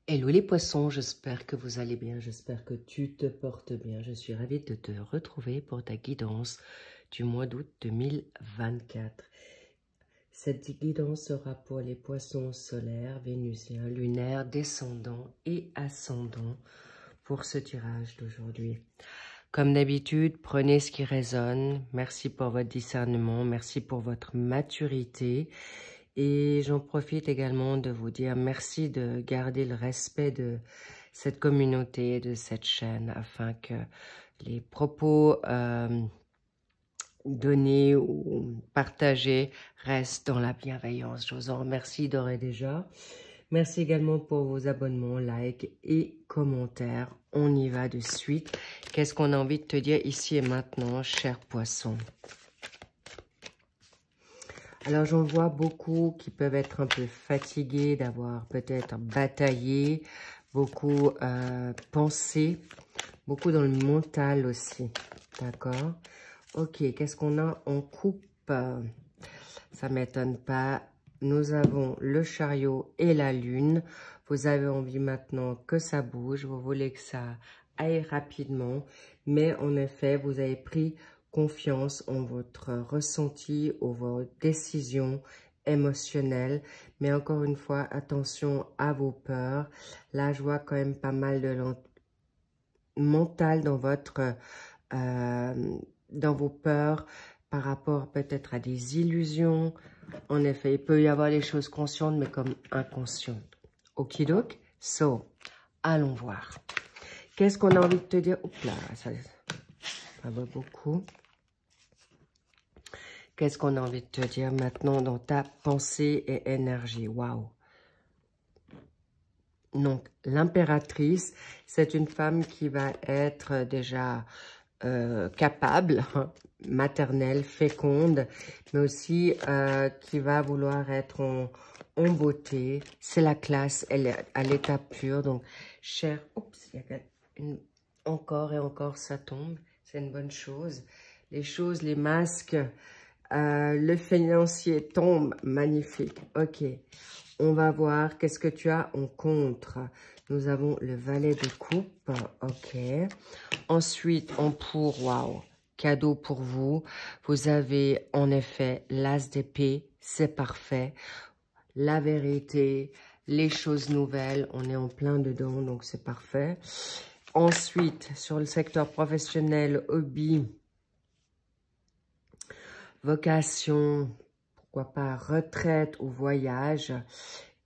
Hello les poissons, j'espère que vous allez bien, j'espère que tu te portes bien. Je suis ravie de te retrouver pour ta guidance du mois d'août 2024. Cette guidance sera pour les poissons solaires, vénusiens, lunaires, descendants et ascendants pour ce tirage d'aujourd'hui. Comme d'habitude, prenez ce qui résonne. Merci pour votre discernement, merci pour votre maturité. Et j'en profite également de vous dire merci de garder le respect de cette communauté, de cette chaîne, afin que les propos donnés ou partagés restent dans la bienveillance. Je vous en remercie d'ores et déjà. Merci également pour vos abonnements, likes et commentaires. On y va de suite. Qu'est-ce qu'on a envie de te dire ici et maintenant, cher poisson? Alors, j'en vois beaucoup qui peuvent être un peu fatigués d'avoir peut-être bataillé, beaucoup pensé, beaucoup dans le mental aussi, d'accord? Ok, qu'est-ce qu'on a en coupe? Ça ne m'étonne pas. Nous avons le chariot et la lune. Vous avez envie maintenant que ça bouge, vous voulez que ça aille rapidement, mais en effet, vous avez pris confiance en votre ressenti ou vos décisions émotionnelles. Mais encore une fois, attention à vos peurs. Là, je vois quand même pas mal de mental dans votre, dans vos peurs par rapport peut-être à des illusions. En effet, il peut y avoir des choses conscientes, mais comme inconscientes. Okidoki. So, allons voir. Qu'est-ce qu'on a envie de te dire? Oups là, ça va beaucoup. Qu'est-ce qu'on a envie de te dire maintenant dans ta pensée et énergie? Waouh! Donc, l'impératrice, c'est une femme qui va être déjà capable, maternelle, féconde, mais aussi qui va vouloir être en beauté. C'est la classe, elle est à l'état pur. Donc, cher, oups, il y a encore et encore, ça tombe. C'est une bonne chose. Les choses, les masques... le financier tombe, magnifique. Ok, on va voir qu'est-ce que tu as en contre. Nous avons le valet de coupe, ok. Ensuite, en pour, waouh, cadeau pour vous. Vous avez en effet l'as d'épée, c'est parfait. La vérité, les choses nouvelles, on est en plein dedans, donc c'est parfait. Ensuite, sur le secteur professionnel, hobby, vocation, pourquoi pas retraite ou voyage.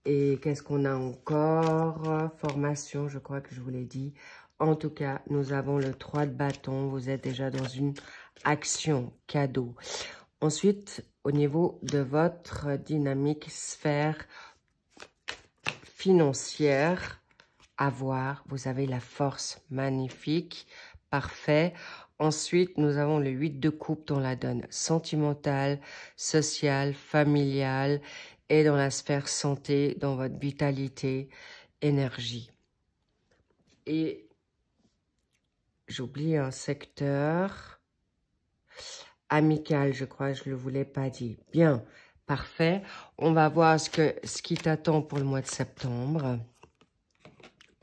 Et qu'est-ce qu'on a encore? Formation, je crois que je vous l'ai dit. En tout cas, nous avons le 3 de bâton. Vous êtes déjà dans une action, cadeau. Ensuite, au niveau de votre dynamique sphère financière, à voir, vous avez la force magnifique, parfait. Ensuite, nous avons le 8 de coupe dans la donne sentimentale, sociale, familiale et dans la sphère santé, dans votre vitalité, énergie. Et j'oublie un secteur amical, je crois, je ne le voulais pas dire. Bien, parfait. On va voir ce qui t'attend pour le mois de septembre.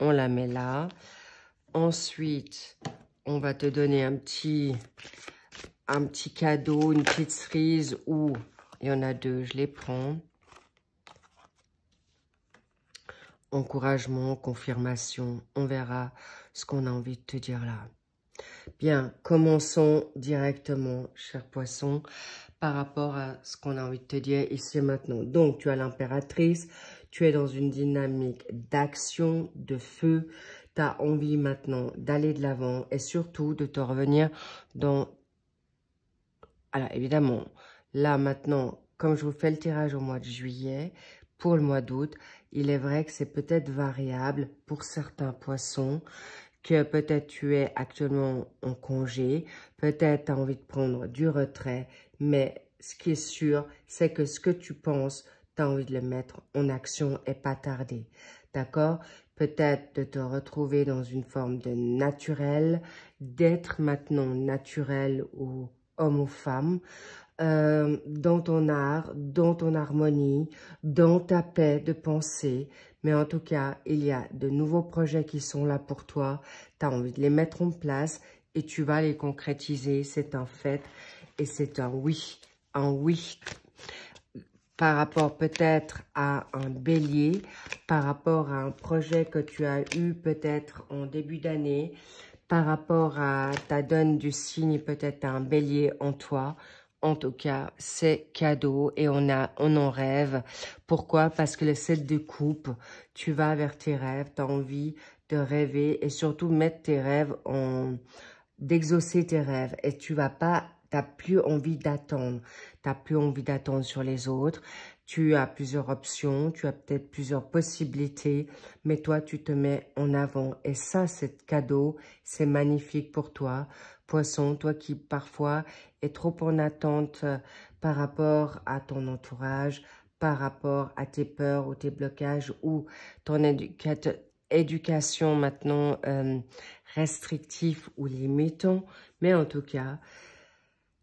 On la met là. Ensuite, on va te donner un petit cadeau, une petite cerise ou il y en a deux, je les prends. Encouragement, confirmation, on verra ce qu'on a envie de te dire là. Bien, commençons directement, cher poisson, par rapport à ce qu'on a envie de te dire ici et maintenant. Donc, tu as l'impératrice, tu es dans une dynamique d'action, de feu. Tu as envie maintenant d'aller de l'avant et surtout de te revenir dans... Alors, évidemment, là maintenant, comme je vous fais le tirage au mois de juillet, pour le mois d'août, il est vrai que c'est peut-être variable pour certains poissons, que peut-être tu es actuellement en congé, peut-être tu as envie de prendre du retrait, mais ce qui est sûr, c'est que ce que tu penses, tu as envie de le mettre en action et pas tarder. D'accord? Peut-être de te retrouver dans une forme de naturel, d'être maintenant naturel ou homme ou femme, dans ton art, dans ton harmonie, dans ta paix de pensée. Mais en tout cas, il y a de nouveaux projets qui sont là pour toi. Tu as envie de les mettre en place et tu vas les concrétiser. C'est un fait et c'est un oui. Un oui par rapport peut-être à un bélier, par rapport à un projet que tu as eu peut-être en début d'année, par rapport à ta donne du signe peut-être à un bélier en toi. En tout cas, c'est cadeau et on en rêve. Pourquoi? Parce que le 7 de coupe, tu vas vers tes rêves, tu as envie de rêver et surtout mettre tes rêves d'exaucer tes rêves. Et tu vas pas, t'as plus envie d'attendre. T'as plus envie d'attendre sur les autres. Tu as plusieurs options, tu as peut-être plusieurs possibilités, mais toi, tu te mets en avant. Et ça, c'est cadeau, c'est magnifique pour toi. Poisson, toi qui parfois est trop en attente par rapport à ton entourage, par rapport à tes peurs ou tes blocages ou ton éducation maintenant restrictif ou limitant. Mais en tout cas,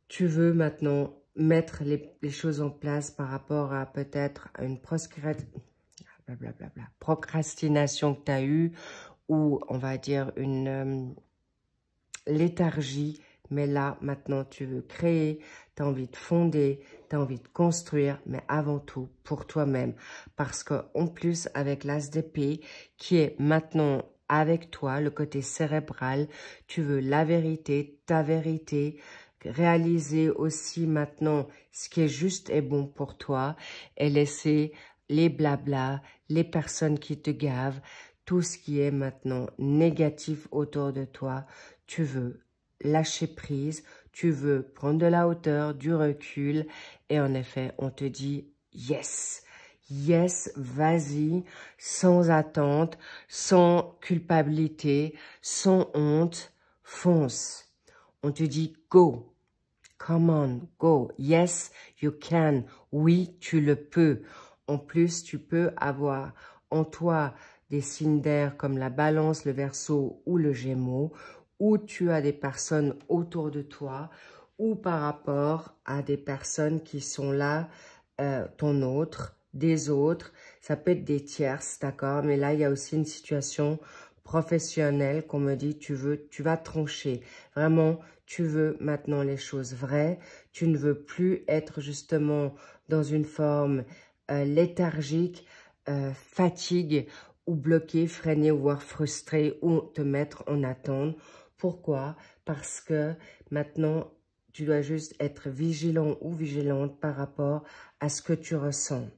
tu veux maintenant mettre les choses en place par rapport à peut-être une procrastination que tu as eue ou on va dire une léthargie. Mais là, maintenant, tu veux créer, tu as envie de fonder, tu as envie de construire, mais avant tout pour toi-même. Parce qu'en plus, avec l'as d'épée qui est maintenant avec toi, le côté cérébral, tu veux la vérité, ta vérité, réaliser aussi maintenant ce qui est juste et bon pour toi et laisser les blablas, les personnes qui te gavent, tout ce qui est maintenant négatif autour de toi. Tu veux lâcher prise, tu veux prendre de la hauteur, du recul et en effet, on te dit yes. Yes, vas-y, sans attente, sans culpabilité, sans honte, fonce. On te dit go. Come on, go. Yes, you can. Oui, tu le peux. En plus, tu peux avoir en toi des signes d'air comme la balance, le verseau ou le gémeaux, ou tu as des personnes autour de toi, ou par rapport à des personnes qui sont là, ton autre, des autres. Ça peut être des tierces, d'accord? Mais là, il y a aussi une situation professionnelle qu'on me dit, tu vas trancher. Vraiment, tu veux maintenant les choses vraies. Tu ne veux plus être justement dans une forme léthargique, fatigue ou bloqué, freiné, voire frustré ou te mettre en attente. Pourquoi? Parce que maintenant, tu dois juste être vigilant ou vigilante par rapport à ce que tu ressens.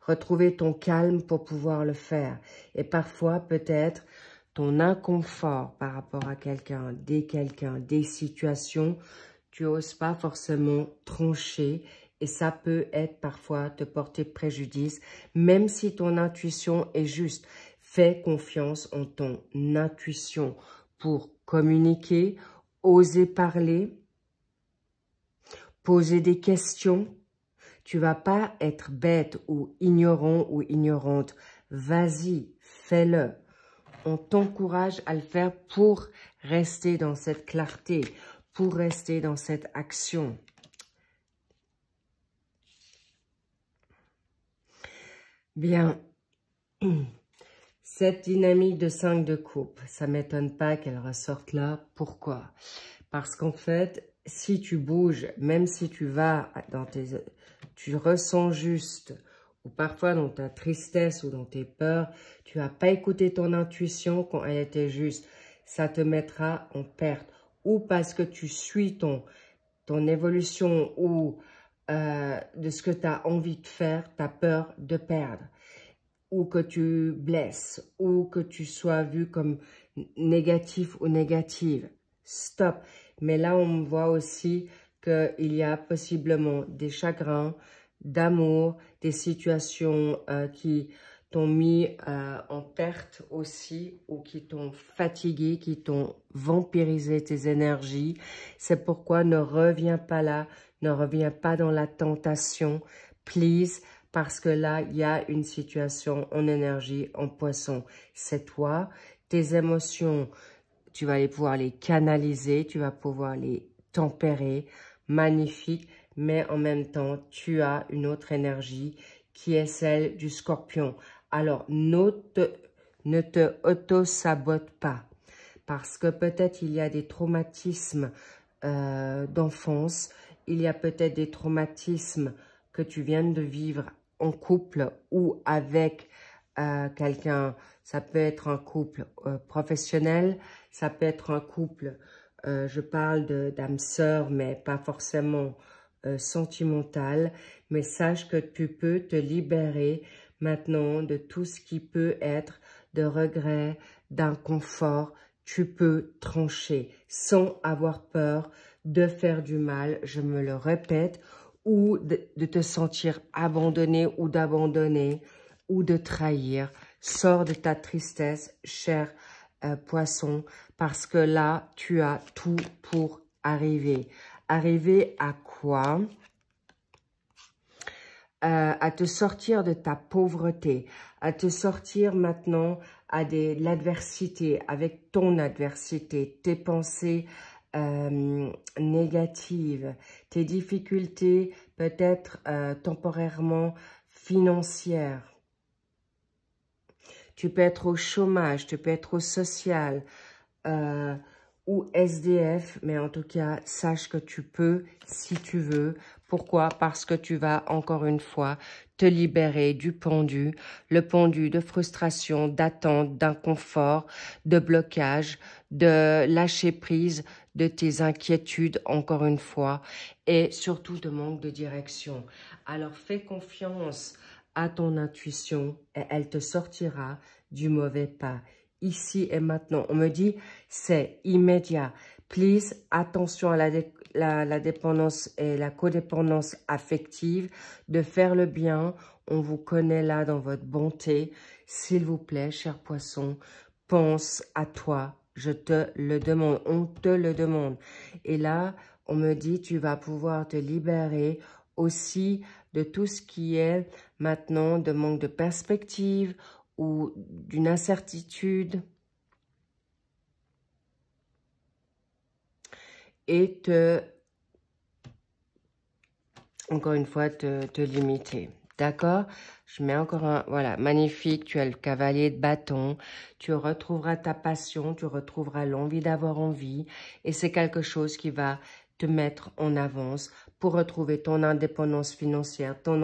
Retrouver ton calme pour pouvoir le faire. Et parfois, peut-être, ton inconfort par rapport à quelqu'un, des situations, tu n'oses pas forcément trancher et ça peut être parfois te porter préjudice, même si ton intuition est juste. Fais confiance en ton intuition pour communiquer, oser parler, poser des questions. Tu vas pas être bête ou ignorant ou ignorante. Vas-y, fais-le. On t'encourage à le faire pour rester dans cette clarté, pour rester dans cette action. Bien, cette dynamique de 5 de coupe, ça ne m'étonne pas qu'elle ressorte là. Pourquoi? Parce qu'en fait, si tu bouges, même si tu vas dans tu ressens juste, ou parfois dans ta tristesse ou dans tes peurs, tu n'as pas écouté ton intuition quand elle était juste. Ça te mettra en perte. Ou parce que tu suis ton évolution ou de ce que tu as envie de faire, tu as peur de perdre. Ou que tu blesses, ou que tu sois vu comme négatif ou négative. Stop. Mais là, on voit aussi qu'il y a possiblement des chagrins d'amour, des situations qui t'ont mis en perte aussi ou qui t'ont fatigué, qui t'ont vampirisé tes énergies. C'est pourquoi ne reviens pas là, ne reviens pas dans la tentation, please, parce que là, il y a une situation en énergie, en poisson. C'est toi, tes émotions, tu vas pouvoir les canaliser, tu vas pouvoir les tempéré, magnifique, mais en même temps, tu as une autre énergie qui est celle du Scorpion. Alors, ne te auto-sabote pas, parce que peut-être il y a des traumatismes d'enfance, il y a peut-être des traumatismes que tu viens de vivre en couple ou avec quelqu'un. Ça peut être un couple professionnel, ça peut être un couple, je parle d'âme sœur, mais pas forcément sentimental. Mais sache que tu peux te libérer maintenant de tout ce qui peut être de regret, d'inconfort. Tu peux trancher sans avoir peur de faire du mal, je me le répète, ou de te sentir abandonné ou d'abandonner ou de trahir. Sors de ta tristesse, cher poisson, parce que là, tu as tout pour arriver. Arriver à quoi? À te sortir de ta pauvreté, à te sortir maintenant à l'adversité, avec ton adversité, tes pensées négatives, tes difficultés peut-être temporairement financières. Tu peux être au chômage, tu peux être au social ou SDF, mais en tout cas, sache que tu peux si tu veux. Pourquoi? Parce que tu vas encore une fois te libérer du pendu, le pendu de frustration, d'attente, d'inconfort, de blocage, de lâcher prise de tes inquiétudes, encore une fois, et surtout de manque de direction. Alors, fais confiance à ton intuition et elle te sortira du mauvais pas. Ici et maintenant, on me dit, c'est immédiat. Please, attention à la dépendance et la codépendance affective, de faire le bien. On vous connaît là dans votre bonté. S'il vous plaît, cher poisson, pense à toi. Je te le demande, on te le demande. Et là, on me dit, tu vas pouvoir te libérer aussi de tout ce qui est maintenant de manque de perspective ou d'une incertitude. Et encore une fois, te limiter. D'accord? Je mets encore un, voilà, magnifique, tu as le cavalier de bâton, tu retrouveras ta passion, tu retrouveras l'envie d'avoir envie, et c'est quelque chose qui va te mettre en avance pour retrouver ton indépendance financière, ton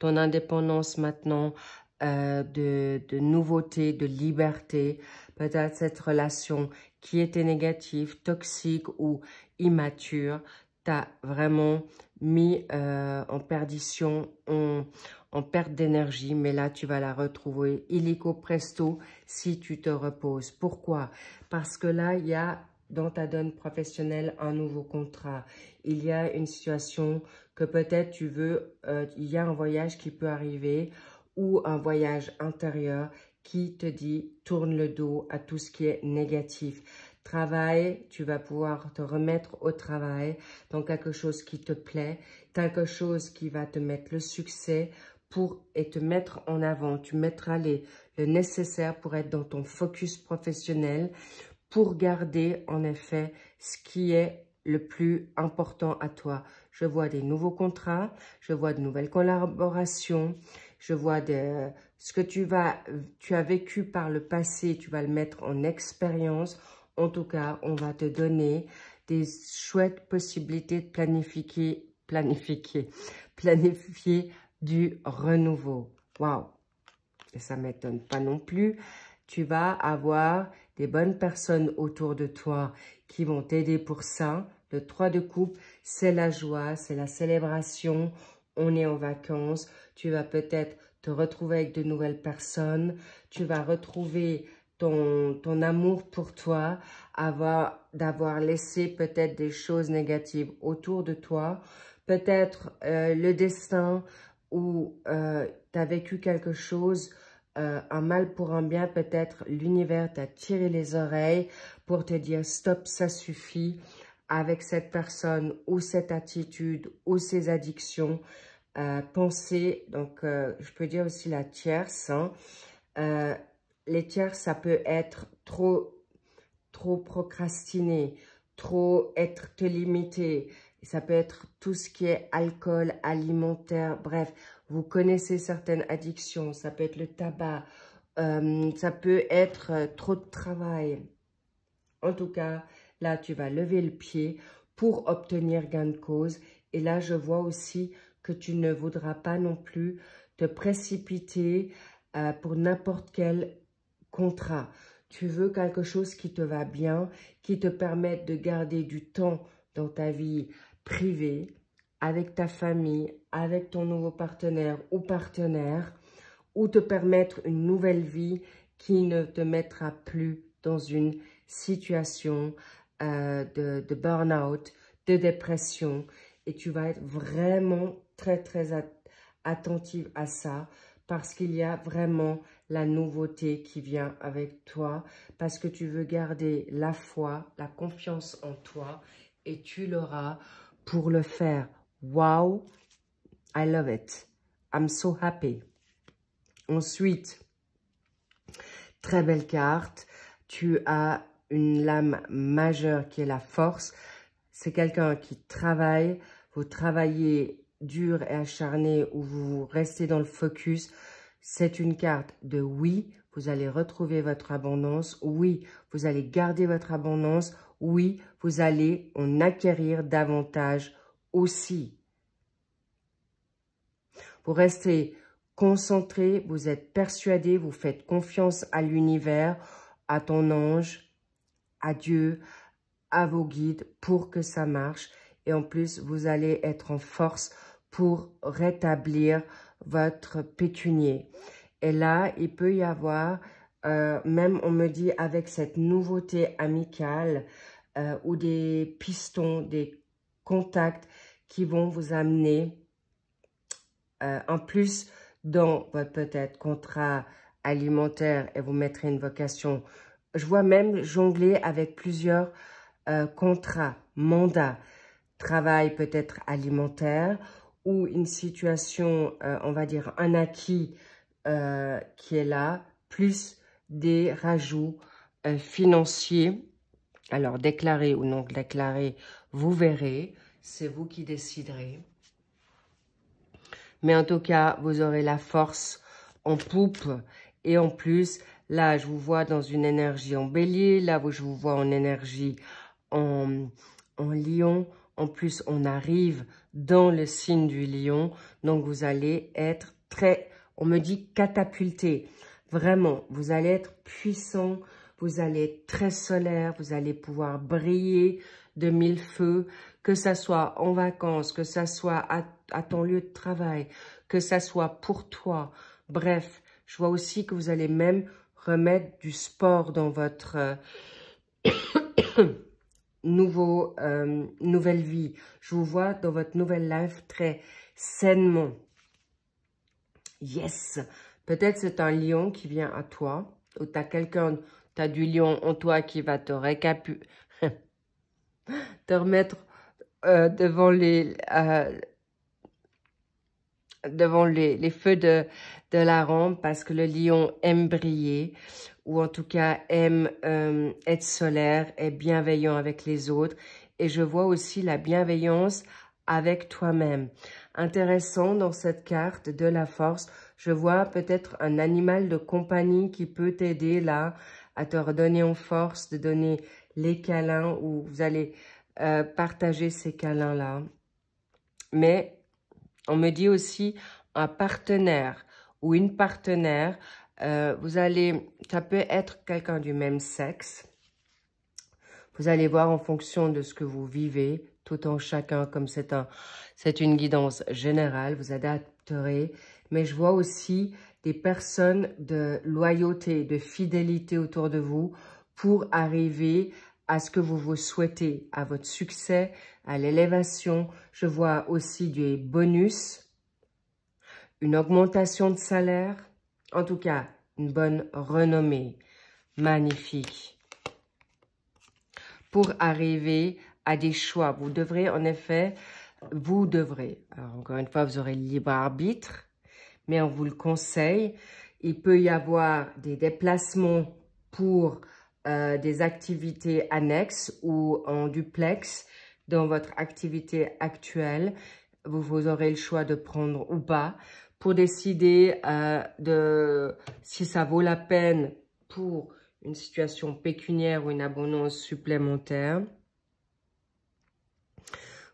indépendance maintenant de nouveauté, de liberté, peut-être cette relation qui était négative, toxique ou immature, t'a vraiment mis en perdition, en perte d'énergie, mais là, tu vas la retrouver illico presto si tu te reposes. Pourquoi? Parce que là, il y a dans ta donne professionnelle un nouveau contrat. Il y a une situation que peut-être tu veux, il y a un voyage qui peut arriver ou un voyage intérieur qui te dit tourne le dos à tout ce qui est négatif. Travail, tu vas pouvoir te remettre au travail dans quelque chose qui te plaît, quelque chose qui va te mettre le succès et te mettre en avant. Tu mettras le nécessaire pour être dans ton focus professionnel, pour garder en effet ce qui est le plus important à toi. Je vois des nouveaux contrats, je vois de nouvelles collaborations, je vois ce que tu as vécu par le passé, tu vas le mettre en expérience. En tout cas, on va te donner des chouettes possibilités de planifier du renouveau. Waouh! Et ça ne m'étonne pas non plus. Tu vas avoir des bonnes personnes autour de toi qui vont t'aider pour ça. Le 3 de coupe, c'est la joie, c'est la célébration. On est en vacances. Tu vas peut-être te retrouver avec de nouvelles personnes. Tu vas retrouver ton amour pour toi, d'avoir laissé peut-être des choses négatives autour de toi. Peut-être le destin où tu as vécu quelque chose, un mal pour un bien, peut-être l'univers t'a tiré les oreilles pour te dire stop, ça suffit avec cette personne ou cette attitude ou ces addictions. Pensez, donc je peux dire aussi la tierce, hein, les tierces, ça peut être trop procrastiné, trop te limiter. Ça peut être tout ce qui est alcool, alimentaire, bref. Vous connaissez certaines addictions. Ça peut être le tabac. Ça peut être trop de travail. En tout cas, là, tu vas lever le pied pour obtenir gain de cause. Et là, je vois aussi que tu ne voudras pas non plus te précipiter pour n'importe quel contrat. Tu veux quelque chose qui te va bien, qui te permette de garder du temps dans ta vie privée, avec ta famille, avec ton nouveau partenaire ou partenaire, ou te permettre une nouvelle vie qui ne te mettra plus dans une situation de burn-out, de dépression. Et tu vas être vraiment très attentive à ça parce qu'il y a vraiment la nouveauté qui vient avec toi, parce que tu veux garder la foi, la confiance en toi et tu l'auras pour le faire. Wow, I love it. I'm so happy. Ensuite, très belle carte. Tu as une lame majeure qui est la force. C'est quelqu'un qui travaille. Vous travaillez dur et acharné ou vous restez dans le focus. C'est une carte de oui, vous allez retrouver votre abondance. Oui, vous allez garder votre abondance. Oui, vous allez en acquérir davantage aussi. Vous restez concentré, vous êtes persuadé, vous faites confiance à l'univers, à ton ange, à Dieu, à vos guides pour que ça marche. Et en plus, vous allez être en force pour rétablir votre pécunier. Et là, il peut y avoir, même on me dit avec cette nouveauté amicale ou des pistons, des contacts qui vont vous amener en plus dans votre peut-être contrat alimentaire et vous mettrez une vocation. Je vois même jongler avec plusieurs contrats, mandats, travail peut-être alimentaire ou une situation, on va dire un acquis qui est là, plus des rajouts financiers. Alors déclaré ou non déclaré, vous verrez, c'est vous qui déciderez. Mais en tout cas, vous aurez la force en poupe. Et en plus, là, je vous vois dans une énergie en bélier. Là, je vous vois en énergie en lion. En plus, on arrive dans le signe du lion. Donc, vous allez être très, on me dit catapulté. Vraiment, vous allez être puissant. Vous allez être très solaire. Vous allez pouvoir briller de mille feux. Que ça soit en vacances, que ça soit à ton lieu de travail, que ça soit pour toi. Bref, je vois aussi que vous allez même remettre du sport dans votre nouvelle vie. Je vous vois dans votre nouvelle life très sainement. Yes! Peut-être c'est un lion qui vient à toi, ou tu as quelqu'un, tu as du lion en toi qui va te te remettre devant les feux de la rampe parce que le lion aime briller ou en tout cas aime être solaire, est bienveillant avec les autres. Et je vois aussi la bienveillance avec toi-même. Intéressant dans cette carte de la force, je vois peut-être un animal de compagnie qui peut t'aider là à te redonner en force, de donner les câlins où vous allez partager ces câlins-là. Mais on me dit aussi un partenaire ou une partenaire. Ça peut être quelqu'un du même sexe. Vous allez voir en fonction de ce que vous vivez, tout en chacun, comme c'est une guidance générale, vous adapterez. Mais je vois aussi des personnes de loyauté, de fidélité autour de vous pour arriver à ce que vous souhaitez, à votre succès, à l'élévation. Je vois aussi des bonus, une augmentation de salaire, en tout cas, une bonne renommée. Magnifique. Pour arriver à des choix, vous devrez en effet, alors encore une fois, vous aurez le libre arbitre, mais on vous le conseille. Il peut y avoir des déplacements pour des activités annexes ou en duplex dans votre activité actuelle. Vous aurez le choix de prendre ou pas pour décider si ça vaut la peine pour une situation pécuniaire ou une abondance supplémentaire.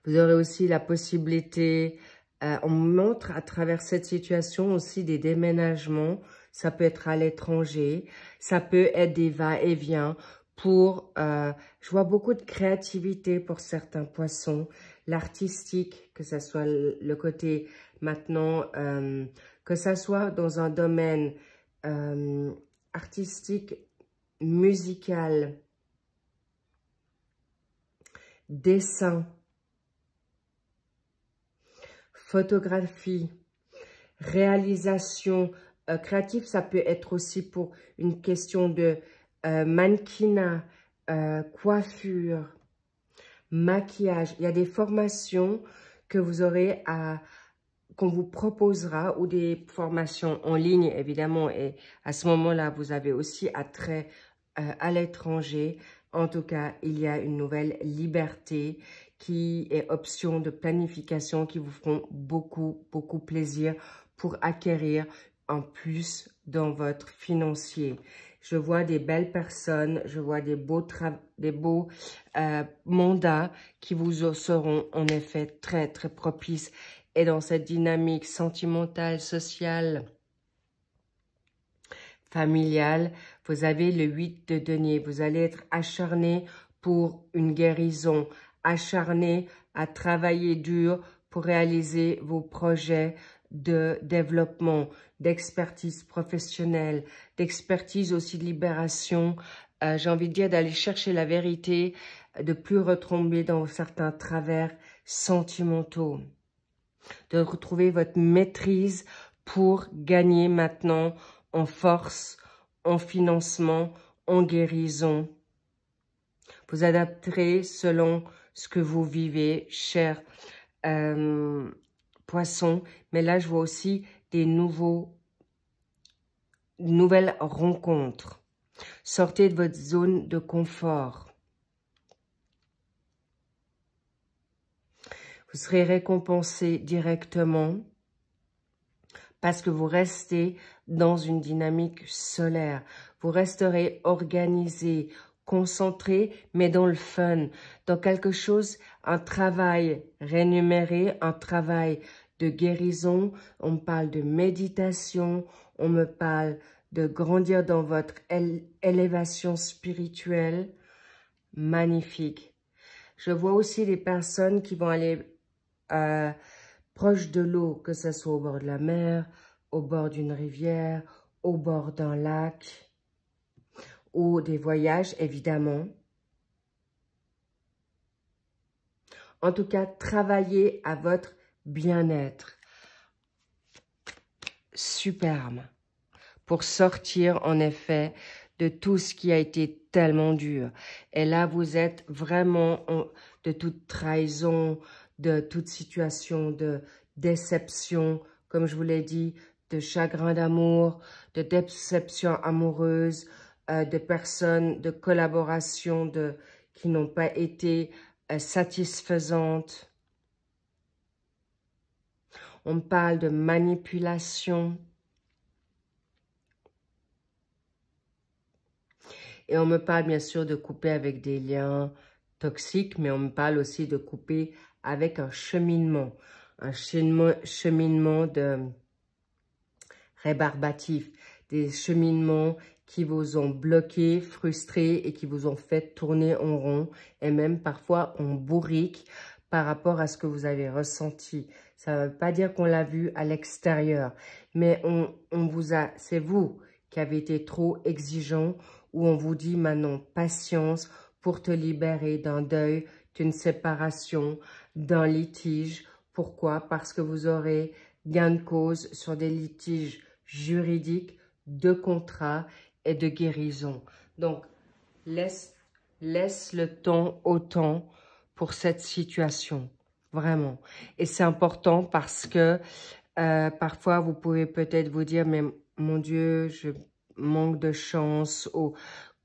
Vous aurez aussi la possibilité, on montre à travers cette situation aussi des déménagements. Ça peut être à l'étranger, ça peut être des va-et-vient pour, je vois beaucoup de créativité pour certains poissons, l'artistique, que ce soit le côté maintenant, que ça soit dans un domaine artistique, musical, dessin, photographie, réalisation créative, ça peut être aussi pour une question de mannequinat, coiffure, maquillage. Il y a des formations que vous aurez qu'on vous proposera ou des formations en ligne, évidemment. Et à ce moment-là, vous avez aussi attrait à l'étranger. En tout cas, il y a une nouvelle liberté qui est option de planification qui vous feront beaucoup, beaucoup plaisir pour acquérir en plus dans votre financier. Je vois des belles personnes, je vois des beaux mandats qui vous seront en effet très, très propices. Et dans cette dynamique sentimentale, sociale, familiale, vous avez le 8 de denier. Vous allez être acharné pour une guérison, acharné à travailler dur pour réaliser vos projets de développement, d'expertise professionnelle, d'expertise aussi de libération. J'ai envie de dire d'aller chercher la vérité, de plus retomber dans certains travers sentimentaux, de retrouver votre maîtrise pour gagner maintenant en force, en financement, en guérison. Vous adapterez selon ce que vous vivez, cher poisson. Mais là, je vois aussi des nouvelles rencontres. Sortez de votre zone de confort. Vous serez récompensé directement parce que vous restez dans une dynamique solaire. Vous resterez organisé, concentré, mais dans le fun, dans quelque chose, un travail rémunéré, un travail de guérison. On me parle de méditation, on me parle de grandir dans votre élévation spirituelle. Magnifique. Je vois aussi des personnes qui vont aller proche de l'eau, que ce soit au bord de la mer, au bord d'une rivière, au bord d'un lac, ou des voyages, évidemment. En tout cas, travaillez à votre bien-être. Superbe. Pour sortir, en effet, de tout ce qui a été tellement dur. Et là, vous êtes vraiment de toute trahison, de toute situation de déception, comme je vous l'ai dit, de chagrin d'amour, de déception amoureuse, de personnes, de collaboration qui n'ont pas été satisfaisantes. On parle de manipulation. Et on me parle bien sûr de couper avec des liens toxiques, mais on me parle aussi de couper avec un cheminement de rébarbatif, des cheminements qui vous ont bloqué, frustré et qui vous ont fait tourner en rond et même parfois en bourrique par rapport à ce que vous avez ressenti. Ça ne veut pas dire qu'on l'a vu à l'extérieur, mais c'est vous qui avez été trop exigeant, où on vous dit maintenant patience pour te libérer d'un deuil, d'une séparation, d'un litige. Pourquoi? Parce que vous aurez gain de cause sur des litiges juridiques, de contrat et de guérison. Donc, laisse le temps au temps pour cette situation, vraiment. Et c'est important parce que parfois, vous pouvez peut-être vous dire, mais mon Dieu, je manque de chance, ou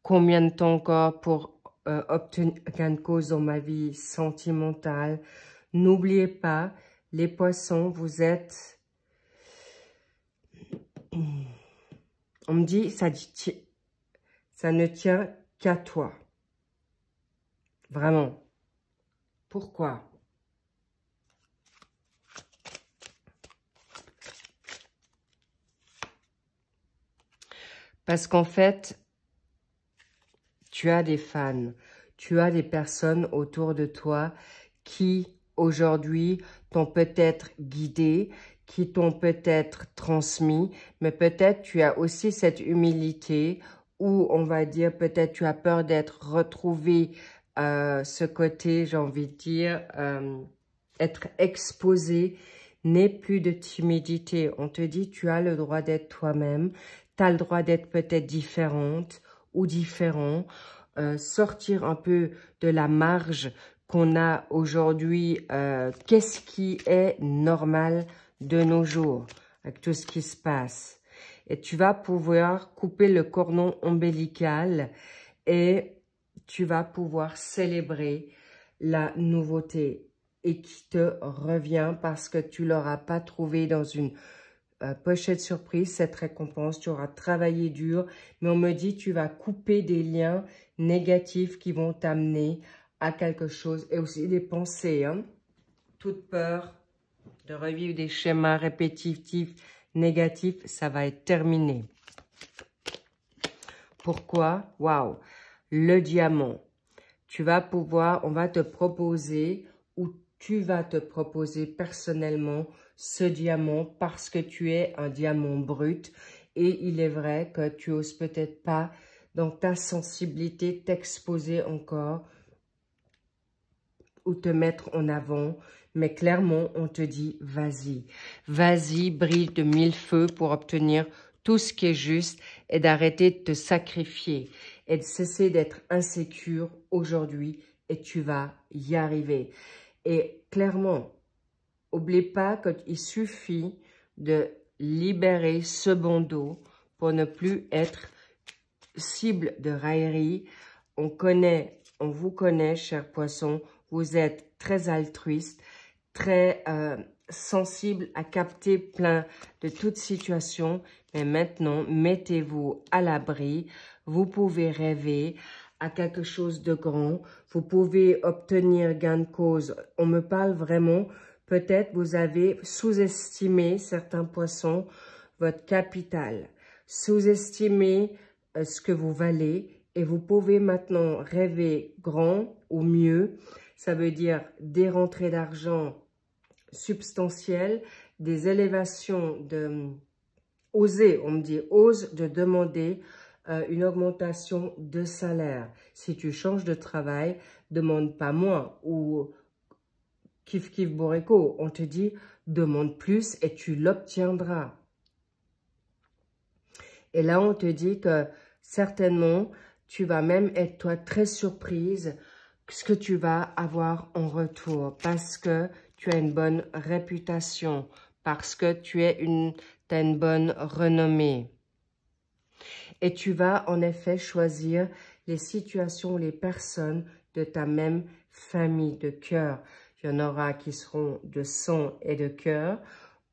Combien de temps encore pour obtenir gain de cause dans ma vie sentimentale? N'oubliez pas, les poissons, vous êtes... On me dit, ça ne tient qu'à toi. Vraiment. Pourquoi? Parce qu'en fait, tu as des fans, tu as des personnes autour de toi qui, aujourd'hui, t'ont peut-être guidé, qui t'ont peut-être transmis, mais peut-être tu as aussi cette humilité où, on va dire, peut-être tu as peur d'être retrouvé, ce côté, j'ai envie de dire, être exposé, n'est plus de timidité. On te dit, tu as le droit d'être toi-même, tu as le droit d'être peut-être différente ou différent, sortir un peu de la marge qu'on a aujourd'hui. Qu'est-ce qui est normal de nos jours avec tout ce qui se passe? Et tu vas pouvoir couper le cordon ombilical et tu vas pouvoir célébrer la nouveauté et qui te revient parce que tu l'auras pas trouvé dans une pochette surprise, cette récompense. Tu auras travaillé dur, mais on me dit tu vas couper des liens négatifs qui vont t'amener à quelque chose et aussi des pensées. Toute peur de revivre des schémas répétitifs négatifs, ça va être terminé. Pourquoi? Waouh! Le diamant. Tu vas pouvoir, on va te proposer ou tu vas te proposer personnellement ce diamant parce que tu es un diamant brut et il est vrai que tu oses peut-être pas dans ta sensibilité t'exposer encore ou te mettre en avant, mais clairement on te dit vas-y, vas-y, brille de mille feux pour obtenir tout ce qui est juste et d'arrêter de te sacrifier et de cesser d'être insécure aujourd'hui et tu vas y arriver. Et clairement, n'oublie pas qu'il suffit de libérer ce bandeau pour ne plus être cible de raillerie. On vous connaît, chers poissons, vous êtes très altruiste, très sensible à capter plein de toutes situations. Mais maintenant, mettez-vous à l'abri. Vous pouvez rêver à quelque chose de grand. Vous pouvez obtenir gain de cause. On me parle vraiment, peut-être vous avez sous-estimé, certains poissons, votre capital. Sous-estimé ce que vous valez. Et vous pouvez maintenant rêver grand ou mieux. Ça veut dire des rentrées d'argent substantielles, des élévations de... Oser, on me dit, ose de demander une augmentation de salaire. Si tu changes de travail, demande pas moins ou kiff kiff boreko. On te dit, demande plus et tu l'obtiendras. Et là, on te dit que certainement, tu vas même être toi très surprise ce que tu vas avoir en retour parce que tu as une bonne réputation, parce que tu as une bonne renommée. Et tu vas en effet choisir les situations, les personnes de ta même famille de cœur. Il y en aura qui seront de sang et de cœur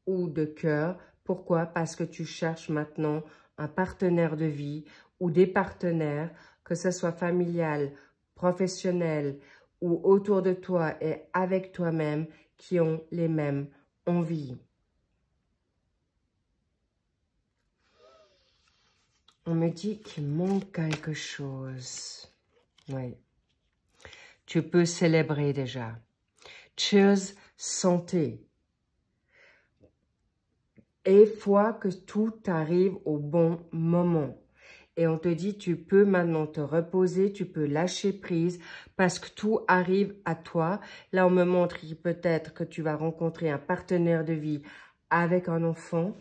ou de cœur. Pourquoi? Parce que tu cherches maintenant un partenaire de vie ou des partenaires, que ce soit familial, professionnel ou autour de toi et avec toi-même, qui ont les mêmes envies. On me dit qu'il manque quelque chose. Oui. Tu peux célébrer déjà. Cheers, santé. Et foi que tout arrive au bon moment. Et on te dit, tu peux maintenant te reposer, tu peux lâcher prise parce que tout arrive à toi. Là, on me montre peut-être que tu vas rencontrer un partenaire de vie avec un enfant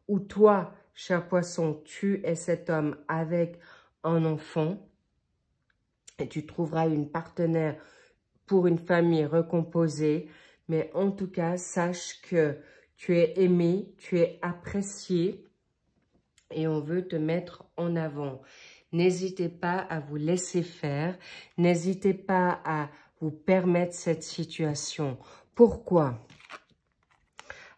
ou toi, cher poisson, tu es cet homme avec un enfant et tu trouveras une partenaire pour une famille recomposée. Mais en tout cas, sache que tu es aimé, tu es apprécié et on veut te mettre en avant. N'hésitez pas à vous laisser faire. N'hésitez pas à vous permettre cette situation. Pourquoi?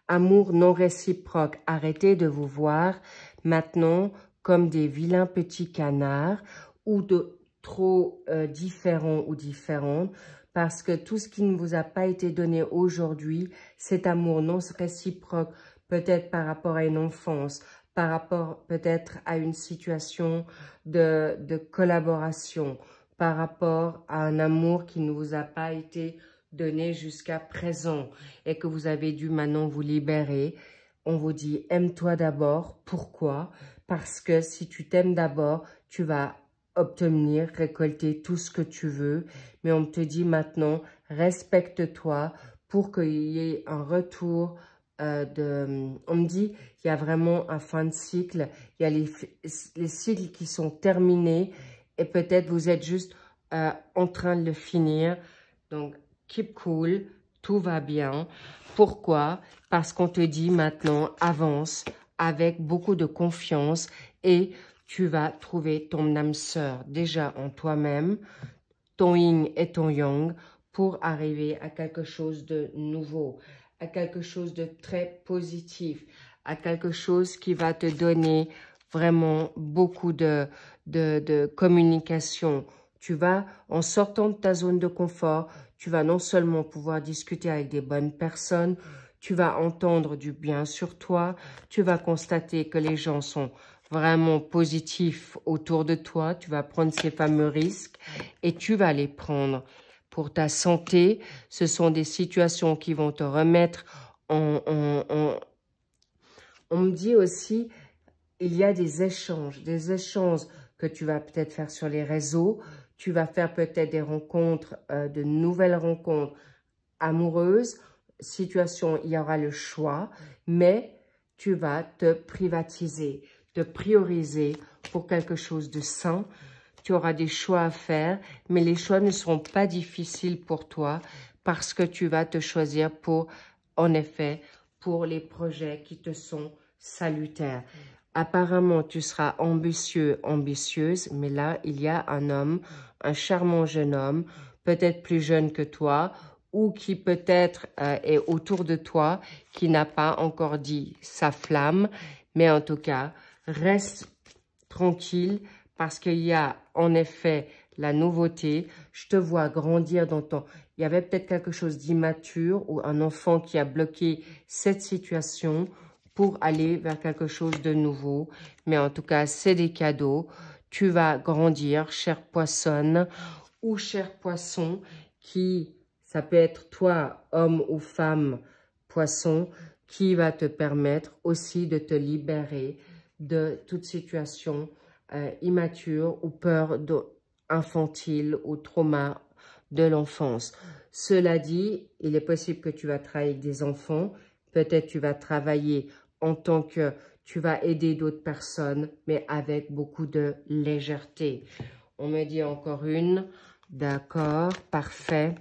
Amour non réciproque. Arrêtez de vous voir maintenant comme des vilains petits canards ou de trop différents ou différentes. Parce que tout ce qui ne vous a pas été donné aujourd'hui, cet amour non réciproque, peut-être par rapport à une enfance, par rapport peut-être à une situation de collaboration, par rapport à un amour qui ne vous a pas été donné jusqu'à présent et que vous avez dû maintenant vous libérer. On vous dit, aime-toi d'abord. Pourquoi? Parce que si tu t'aimes d'abord, tu vas obtenir, récolter tout ce que tu veux. Mais on te dit maintenant, respecte-toi pour qu'il y ait un retour on me dit, il y a vraiment un fin de cycle. Il y a les cycles qui sont terminés et peut-être vous êtes juste en train de le finir. Donc, keep cool, tout va bien. Pourquoi? Parce qu'on te dit maintenant, avance avec beaucoup de confiance et tu vas trouver ton âme sœur déjà en toi-même, ton yin et ton yang, pour arriver à quelque chose de nouveau, à quelque chose de très positif, à quelque chose qui va te donner vraiment beaucoup de communication. Tu vas, en sortant de ta zone de confort, tu vas non seulement pouvoir discuter avec des bonnes personnes, tu vas entendre du bien sur toi, tu vas constater que les gens sont vraiment positifs autour de toi, tu vas prendre ces fameux risques et tu vas les prendre. Pour ta santé, ce sont des situations qui vont te remettre On me dit aussi, il y a des échanges que tu vas peut-être faire sur les réseaux. Tu vas faire peut-être des rencontres, de nouvelles rencontres amoureuses. Situation, il y aura le choix, mais tu vas te privatiser, te prioriser pour quelque chose de sain. Tu auras des choix à faire, mais les choix ne seront pas difficiles pour toi parce que tu vas te choisir pour, en effet, pour les projets qui te sont salutaires. Apparemment, tu seras ambitieux, ambitieuse, mais là, il y a un homme, un charmant jeune homme, peut-être plus jeune que toi, ou qui peut-être est autour de toi, qui n'a pas encore dit sa flamme, mais en tout cas, reste tranquille, parce qu'il y a en effet la nouveauté. Je te vois grandir dans ton... Il y avait peut-être quelque chose d'immature ou un enfant qui a bloqué cette situation pour aller vers quelque chose de nouveau. Mais en tout cas, c'est des cadeaux. Tu vas grandir, chère poissonne ou cher poisson, qui, ça peut être toi, homme ou femme, poisson, qui va te permettre aussi de te libérer de toute situation immature ou peur infantile ou trauma de l'enfance. Cela dit, il est possible que tu vas travailler avec des enfants, peut-être tu vas travailler en tant que tu vas aider d'autres personnes, mais avec beaucoup de légèreté. On me dit encore une, d'accord, parfait.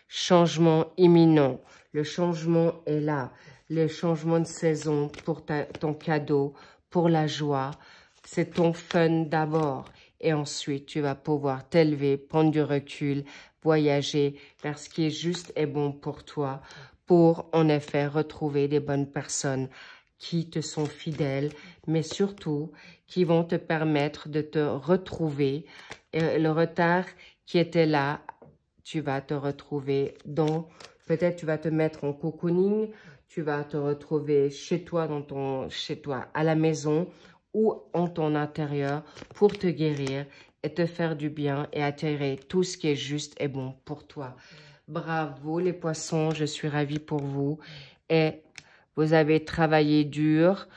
Changement imminent, le changement est là, le changement de saison pour ton cadeau, pour la joie. C'est ton fun d'abord et ensuite tu vas pouvoir t'élever, prendre du recul, voyager vers ce qui est juste et bon pour toi, pour en effet retrouver des bonnes personnes qui te sont fidèles, mais surtout qui vont te permettre de te retrouver. Et le retard qui était là, tu vas te retrouver dans... Peut-être tu vas te mettre en cocooning, tu vas te retrouver chez toi, chez toi à la maison, ou en ton intérieur pour te guérir et te faire du bien et attirer tout ce qui est juste et bon pour toi. Bravo les poissons, je suis ravie pour vous et vous avez travaillé dur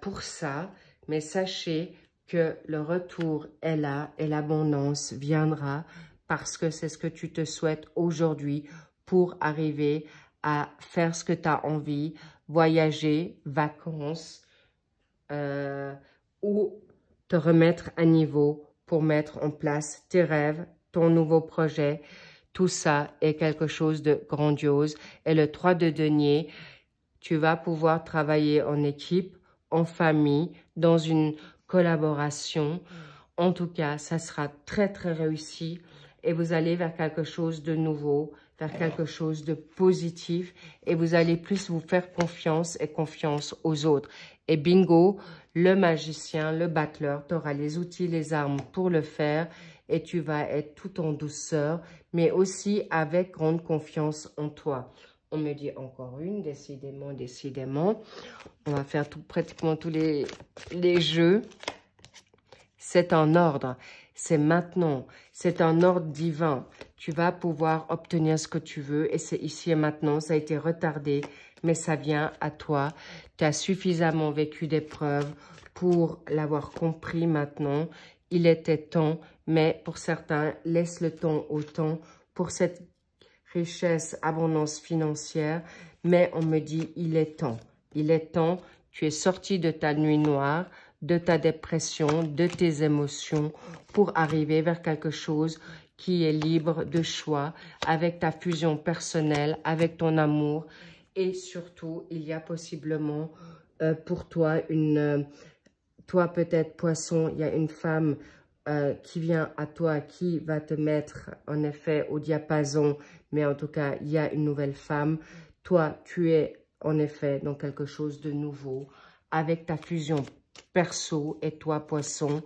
pour ça, mais sachez que le retour est là et l'abondance viendra parce que c'est ce que tu te souhaites aujourd'hui pour arriver à faire ce que tu as envie, voyager, vacances, ou te remettre à niveau pour mettre en place tes rêves, ton nouveau projet. Tout ça est quelque chose de grandiose. Et le 3 de denier, tu vas pouvoir travailler en équipe, en famille, dans une collaboration. En tout cas, ça sera très, très réussi et vous allez vers quelque chose de nouveau, vers quelque chose de positif et vous allez plus vous faire confiance et confiance aux autres. Et bingo, le magicien, le battleur, tu auras les outils, les armes pour le faire et tu vas être tout en douceur, mais aussi avec grande confiance en toi. On me dit encore une, décidément, décidément. On va faire pratiquement tous les jeux. C'est en ordre, c'est maintenant, c'est un ordre divin. Tu vas pouvoir obtenir ce que tu veux et c'est ici et maintenant. Ça a été retardé, mais ça vient à toi. Tu as suffisamment vécu d'épreuves pour l'avoir compris maintenant. Il était temps, mais pour certains, laisse le temps au temps pour cette richesse, abondance financière. Mais on me dit, il est temps. Il est temps, tu es sorti de ta nuit noire, de ta dépression, de tes émotions pour arriver vers quelque chose qui est libre de choix, avec ta fusion personnelle, avec ton amour. Et surtout, il y a possiblement pour toi toi peut-être poisson, il y a une femme qui vient à toi, qui va te mettre en effet au diapason, mais en tout cas, il y a une nouvelle femme. Toi, tu es en effet dans quelque chose de nouveau, avec ta fusion perso et toi, poisson,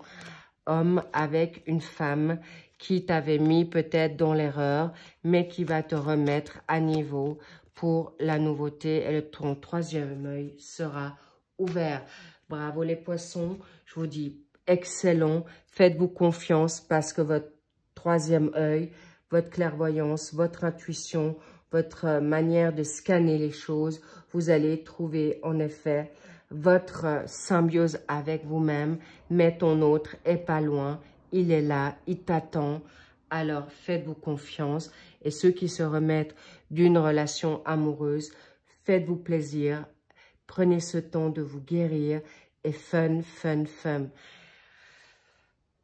homme avec une femme qui t'avait mis peut-être dans l'erreur, mais qui va te remettre à niveau pour la nouveauté et ton troisième œil sera ouvert. Bravo les poissons, je vous dis excellent, faites-vous confiance parce que votre troisième œil, votre clairvoyance, votre intuition, votre manière de scanner les choses, vous allez trouver en effet votre symbiose avec vous-même, mais ton autre est pas loin, il est là, il t'attend. Alors faites-vous confiance et ceux qui se remettent d'une relation amoureuse, faites-vous plaisir, prenez ce temps de vous guérir et fun, fun, fun.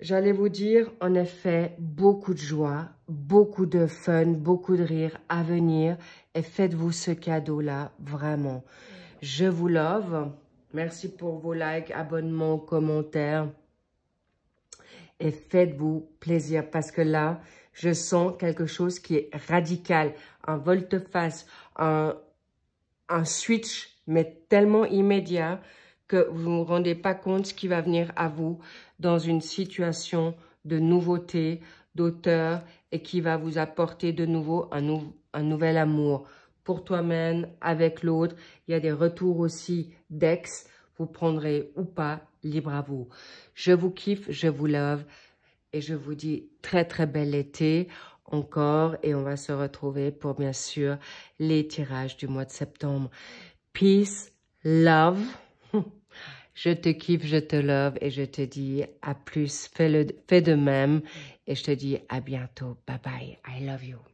J'allais vous dire, en effet, beaucoup de joie, beaucoup de fun, beaucoup de rire à venir et faites-vous ce cadeau-là, vraiment. Je vous love. Merci pour vos likes, abonnements, commentaires. Et faites-vous plaisir parce que là, je sens quelque chose qui est radical. Un volte-face, un switch, mais tellement immédiat que vous ne vous rendez pas compte ce qui va venir à vous dans une situation de nouveauté, d'auteur et qui va vous apporter de nouveau un nouvel amour pour toi-même, avec l'autre. Il y a des retours aussi d'ex. Vous prendrez ou pas, libre à vous. Je vous kiffe, je vous love et je vous dis très très bel été encore et on va se retrouver pour bien sûr les tirages du mois de septembre. Peace, love. Je te kiffe, je te love et je te dis à plus. Fais de même et je te dis à bientôt. Bye bye. I love you.